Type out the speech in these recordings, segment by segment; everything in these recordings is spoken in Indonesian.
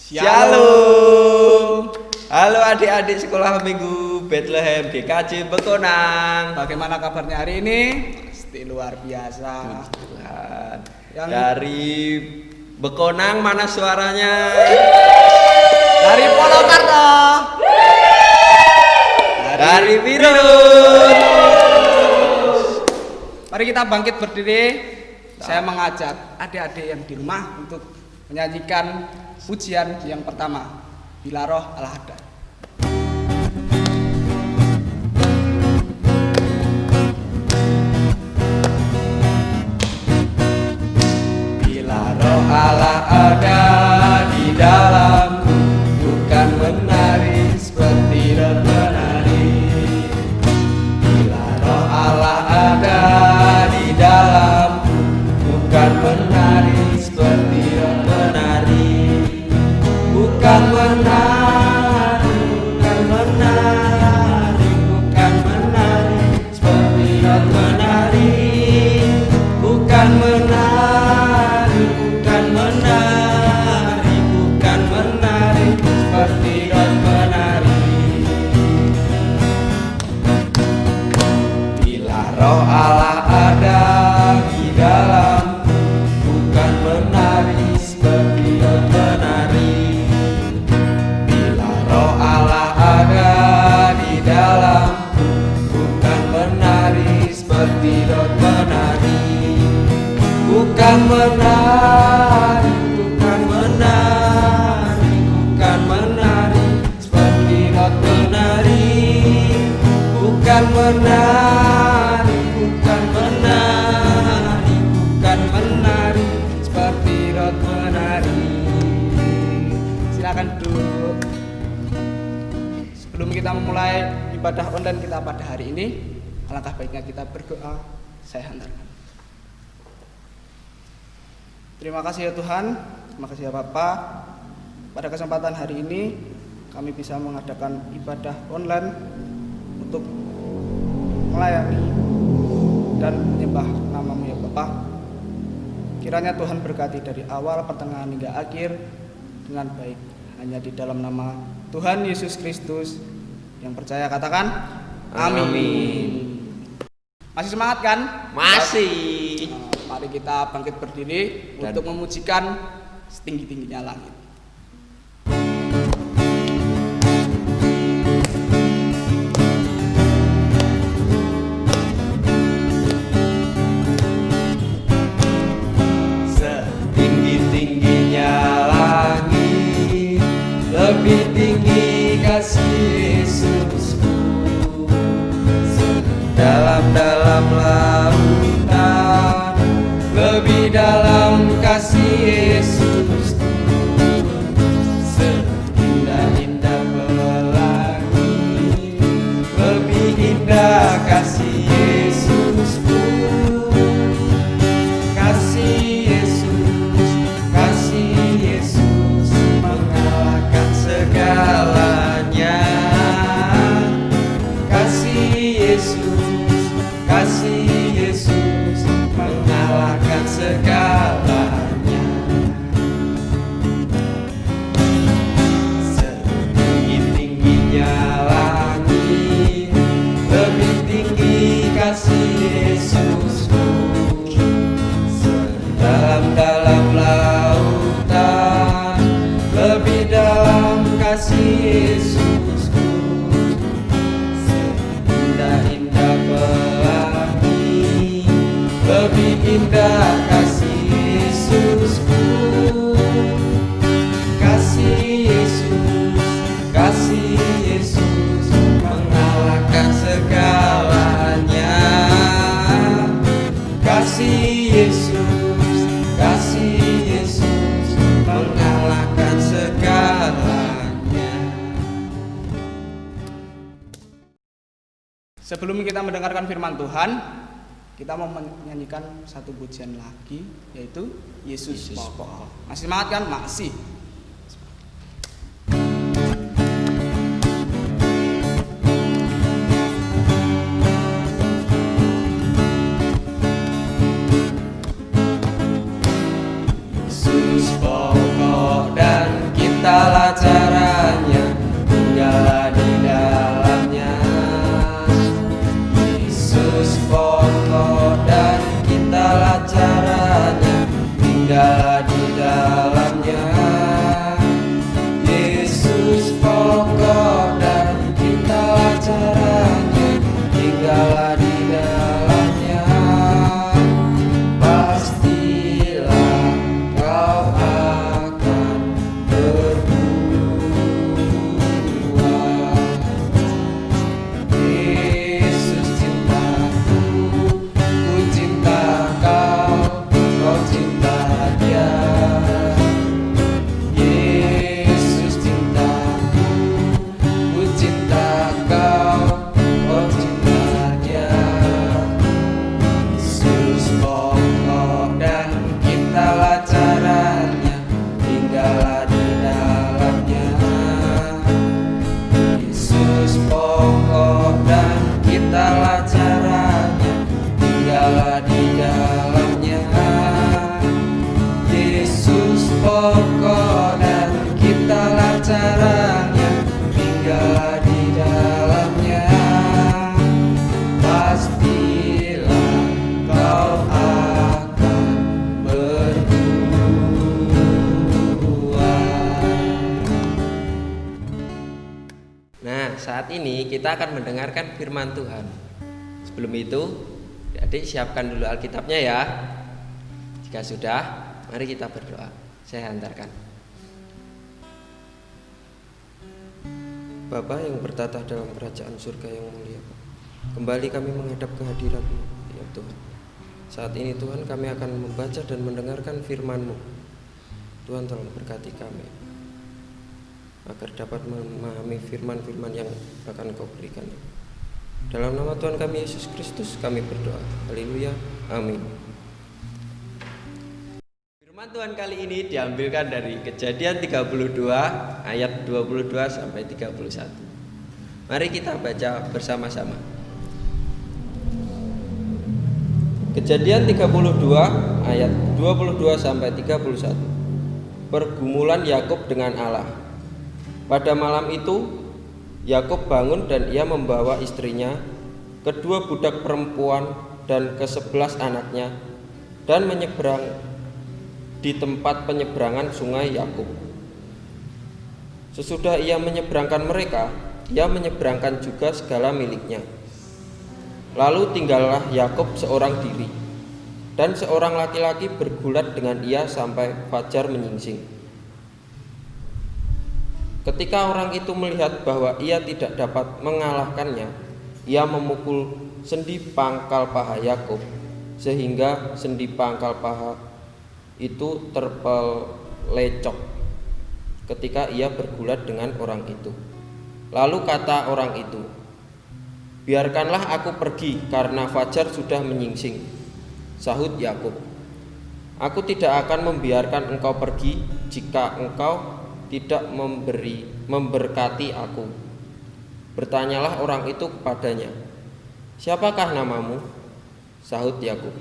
Shalom. Halo adik-adik sekolah minggu Bethlehem GKJ Bekonang. Bagaimana kabarnya hari ini? Pasti luar biasa. Tuhan. Dari Bekonang mana suaranya? Dari Polokarto. Dari Birun. Mari kita bangkit berdiri. Saya mengajak adik-adik yang di rumah untuk menyanyikan pujian yang pertama, Bila Roh Allah Ada. Bila Roh Allah ada di dalamku, bukan menari seperti dan menari. Bila Roh Allah ada di dalamku, bukan menari seperti dan menari. Bukan menari, bukan menari, bukan menari seperti dan menari. Bukan menari, bukan menari, bukan menari seperti dan menari. Bila Roh Allah ada di dalamku, bukan menari seperti dan menari. Bila Roh Allah ada di dalamku, bukan menari seperti dan menari. Bukan menari, bukan menari, bukan menari seperti dan menari. Bukan menari, bukan menari, bukan menari seperti dan menari. Silakan duduk. Sebelum kita memulai ibadah online kita pada hari ini, alangkah baiknya kita berdoa. Saya hantarkan. Terima kasih ya Tuhan, terima kasih ya Bapa. Pada kesempatan hari ini kami bisa mengadakan ibadah online untuk melayani dan menyembah nama-Mu ya Bapa. Kiranya Tuhan berkati dari awal, pertengahan hingga akhir dengan baik. Hanya di dalam nama Tuhan Yesus Kristus yang percaya katakan amin. Masih semangat kan? Masih. Mari kita bangkit berdiri untuk memujikan setinggi-tingginya langit. Setinggi-tingginya langit, lebih tinggi kasih Yesusku. Sedalam-dalam lautan, lebih dalam kasih Yesusku. Seindah-indah pelangi, lebih indah kasih Yesusku. Kasih Yesus mengalahkan segalanya. Kasih Yesus mengalahkan segalanya. Setinggi-tingginya langit, lebih tinggi kasih Yesusku. Sedalam-dalam lautan, lebih dalam kasih Yesusku. Seindah-indah pelangi, lebih indah kasih Yesusku. Kasih Yesus mengalahkan segalanya. Kasih Yesus mengalahkan segalanya. Sebelum kita mendengarkan firman Tuhan, kita mau menyanyikan satu pujian lagi, yaitu Yesus Pokok. Masih semangat kan? Masih. Yesus pokok dan kita di dalamnya. Yesus pokok dan kitalah caranya, tinggal di dalamnya. Pastilah kau akan berbuah. Nah, saat ini kita akan mendengarkan firman Tuhan. Sebelum itu, adik siapkan dulu Alkitabnya ya. Jika sudah, mari kita berdoa. Saya hantarkan. Bapa yang bertata dalam kerajaan surga yang mulia, kembali kami menghadap kehadirat-Mu, ya Tuhan. Saat ini Tuhan, kami akan membaca dan mendengarkan firman-Mu. Tuhan tolong berkati kami, agar dapat memahami firman-firman yang akan Kau berikan. Dalam nama Tuhan kami Yesus Kristus kami berdoa. Haleluya. Amin. Firman Tuhan kali ini diambilkan dari Kejadian 32 ayat 22 sampai 31. Mari kita baca bersama-sama. Kejadian 32 ayat 22 sampai 31. Pergumulan Yakub dengan Allah. Pada malam itu Yakub bangun dan ia membawa istrinya, kedua budak perempuan dan ke-11 anaknya, dan menyeberang di tempat penyeberangan sungai Yakub. Sesudah ia menyeberangkan mereka, ia menyeberangkan juga segala miliknya. Lalu tinggallah Yakub seorang diri, dan seorang laki-laki bergulat dengan ia sampai fajar menyingsing. Ketika orang itu melihat bahwa ia tidak dapat mengalahkannya, ia memukul sendi pangkal paha Yakub, sehingga sendi pangkal paha itu terpelecok ketika ia bergulat dengan orang itu. Lalu kata orang itu, "Biarkanlah aku pergi karena fajar sudah menyingsing." Sahut Yakub, "Aku tidak akan membiarkan engkau pergi jika engkau tidak memberkati aku." Bertanyalah orang itu kepadanya, "Siapakah namamu?" Sahut Yakub.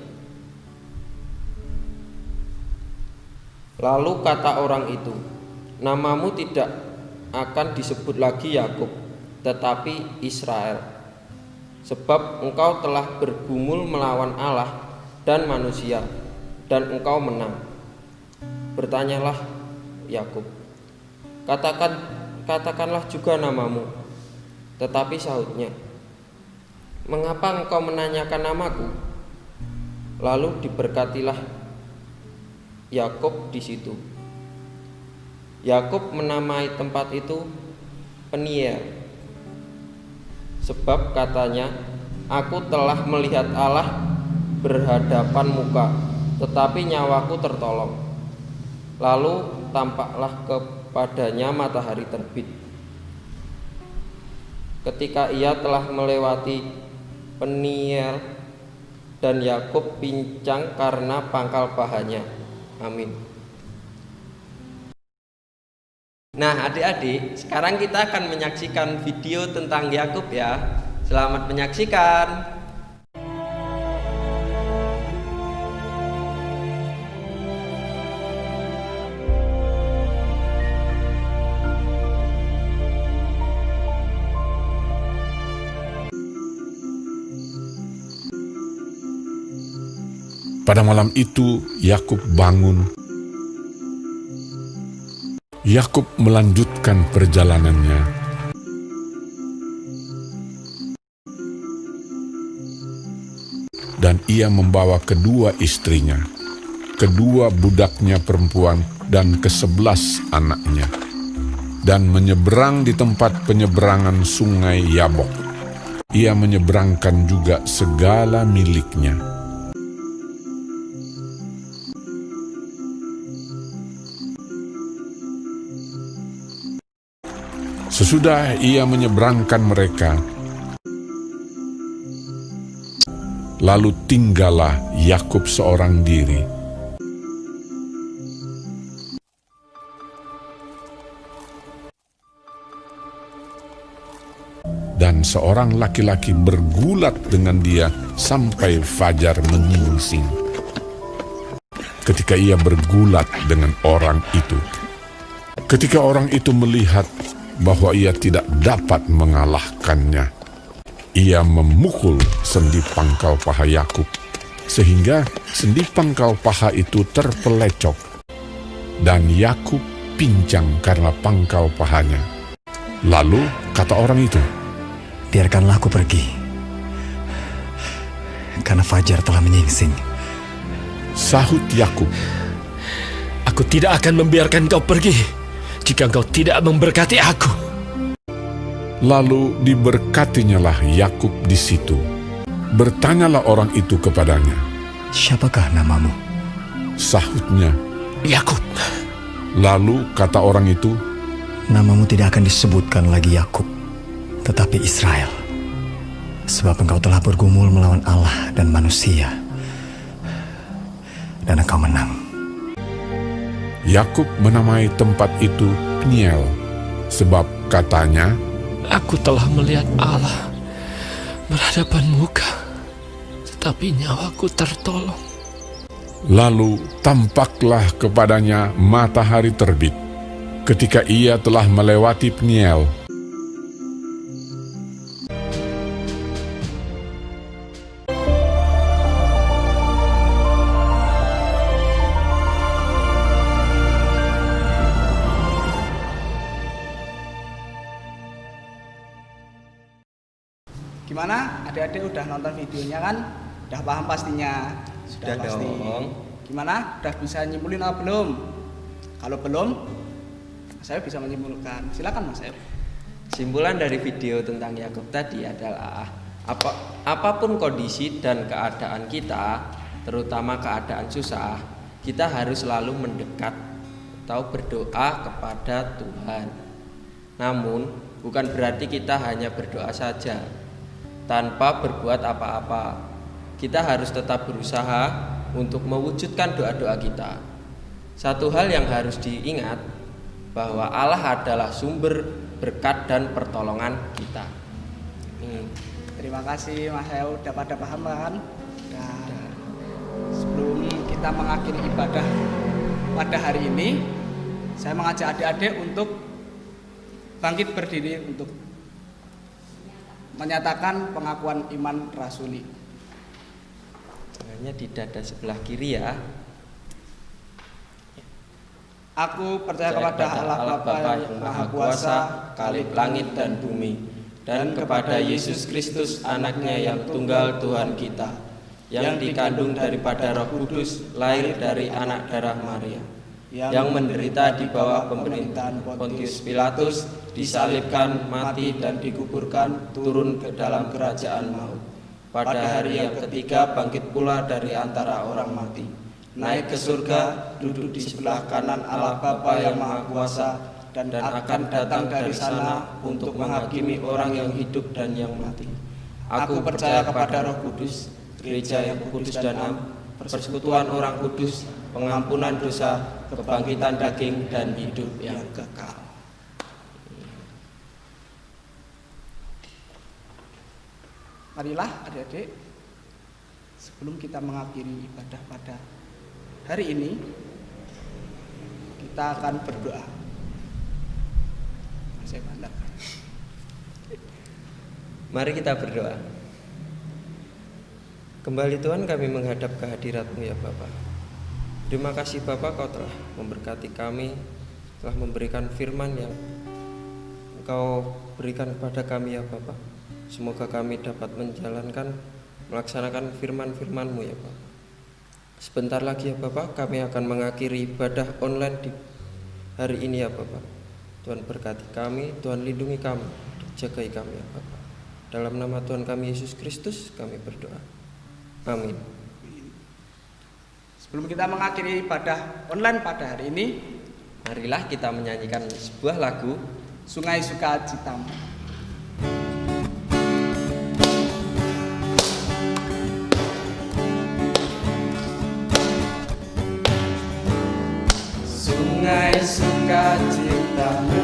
Lalu kata orang itu, "Namamu tidak akan disebut lagi Yakub, tetapi Israel, sebab engkau telah bergumul melawan Allah dan manusia, dan engkau menang." Bertanyalah Yakub, Katakanlah juga namamu." Tetapi sahutnya, "Mengapa engkau menanyakan namaku?" Lalu diberkatilah Yakub di situ. Yakub menamai tempat itu Peniel, sebab katanya, "Aku telah melihat Allah berhadapan muka, tetapi nyawaku tertolong." Lalu tampaklah padanya matahari terbit. Ketika ia telah melewati Peniel, dan Yakub pincang karena pangkal pahanya. Amin. Nah, adik-adik, sekarang kita akan menyaksikan video tentang Yakub ya. Selamat menyaksikan. Pada malam itu Yakub bangun. Yakub melanjutkan perjalanannya. Dan ia membawa kedua istrinya, kedua budaknya perempuan dan ke-11 anaknya, dan menyeberang di tempat penyeberangan sungai Yabok. Ia menyeberangkan juga segala miliknya. Sesudah ia menyeberangkan mereka, lalu tinggallah Yakub seorang diri. Dan seorang laki-laki bergulat dengan dia sampai fajar menyingsing. Ketika ia bergulat dengan orang itu, ketika orang itu melihat bahwa ia tidak dapat mengalahkannya, ia memukul sendi pangkal paha Yakub, sehingga sendi pangkal paha itu terpelecok, dan Yakub pincang karena pangkal pahanya. Lalu kata orang itu, "Biarkanlah aku pergi, karena fajar telah menyingsing." Sahut Yakub, Aku tidak akan membiarkan kau pergi jika kau tidak memberkati aku. lalu diberkatinyalah Yakub di situ. Bertanyalah orang itu kepadanya. "Siapakah namamu?" Sahutnya. Yakub. Lalu kata orang itu, "Namamu tidak akan disebutkan lagi Yakub, tetapi Israel. Sebab engkau telah bergumul melawan Allah dan manusia, dan engkau menang." Yakub menamai tempat itu Peniel, sebab katanya, Aku telah melihat Allah berhadapan muka, tetapi nyawaku tertolong. lalu tampaklah kepadanya matahari terbit ketika ia telah melewati Peniel. Gimana? Adik-adik udah nonton videonya kan? Udah paham pastinya? Sudah pasti. dong. Gimana? Udah bisa nyimpulin apa belum? Kalau belum, saya bisa menyimpulkan. Silakan Mas Ed. Simpulan dari video tentang Yakub tadi adalah apapun kondisi dan keadaan kita, terutama keadaan susah, kita harus selalu mendekat atau berdoa kepada Tuhan. Namun, bukan berarti kita hanya berdoa saja tanpa berbuat apa-apa. Kita harus tetap berusaha untuk mewujudkan doa-doa kita. Satu hal yang harus diingat, bahwa Allah adalah sumber berkat dan pertolongan kita. Terima kasih Mas Ed, udah pada paham kan? Nah, sebelum kita mengakhiri ibadah pada hari ini, saya mengajak adik-adik untuk bangkit berdiri untuk menyatakan pengakuan iman rasuli. Tangannya di dada sebelah kiri ya. Aku percaya kepada Allah Bapa yang Maha Kuasa, Khalid langit dan bumi, dan kepada Yesus Kristus anaknya yang tunggal Tuhan kita, yang dikandung daripada Roh Kudus, lahir dari anak darah Maria, yang menderita di bawah pemerintahan Pontius Pilatus, disalibkan, mati dan dikuburkan, turun ke dalam kerajaan maut. Pada hari yang ketiga bangkit pula dari antara orang mati, naik ke surga, duduk di sebelah kanan Allah Bapa yang Maha Kuasa, dan akan datang dari sana untuk menghakimi orang yang hidup dan yang mati. Aku percaya kepada Roh Kudus, gereja yang kudus dan am, persekutuan orang kudus, pengampunan dosa, kebangkitan daging, dan hidup yang kekal. Marilah adik-adik, sebelum kita mengakhiri ibadah pada hari ini, kita akan berdoa. Saya bandingkan. Mari kita berdoa. Kembali Tuhan, kami menghadap kehadirat-Mu ya Bapa. Terima kasih Bapa, Kau telah memberkati kami, telah memberikan firman yang Engkau berikan kepada kami ya Bapa. Semoga kami dapat melaksanakan firman-firman-Mu ya Bapa. Sebentar lagi ya Bapa, kami akan mengakhiri ibadah online di hari ini ya Bapa. Tuhan berkati kami, Tuhan lindungi kami, jagai kami ya Bapa. Dalam nama Tuhan kami Yesus Kristus kami berdoa. Amin. Sebelum kita mengakhiri ibadah online pada hari ini, marilah kita menyanyikan sebuah lagu, Sungai Sukacitamu. Sungai sukacitamu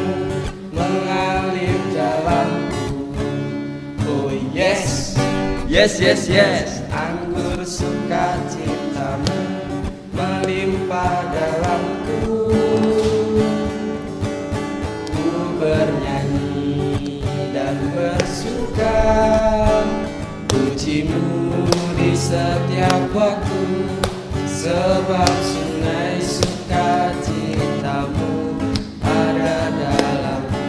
mengalir jalanku Yes, yes, yes. Anggur sukacitamu melimpah dalamku. Ku bernyanyi dan bersuka, pujimu di setiap waktu, sebab sungai sukacitamu ada dalamku.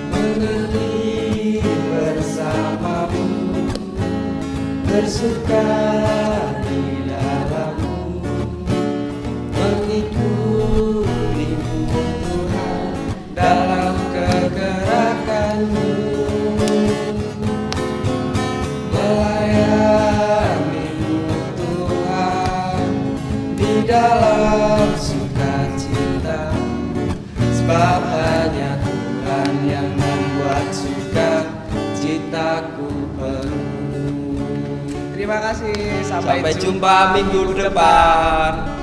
Mengerti bersamamu, bersuka di dalammu, mengikutimu Tuhan dalam kegerakanmu, melayanimu Tuhan di dalam sukacita, sebab hanya Tuhan yang membuat sukacitaku penuh. Terima kasih. Sampai jumpa minggu depan.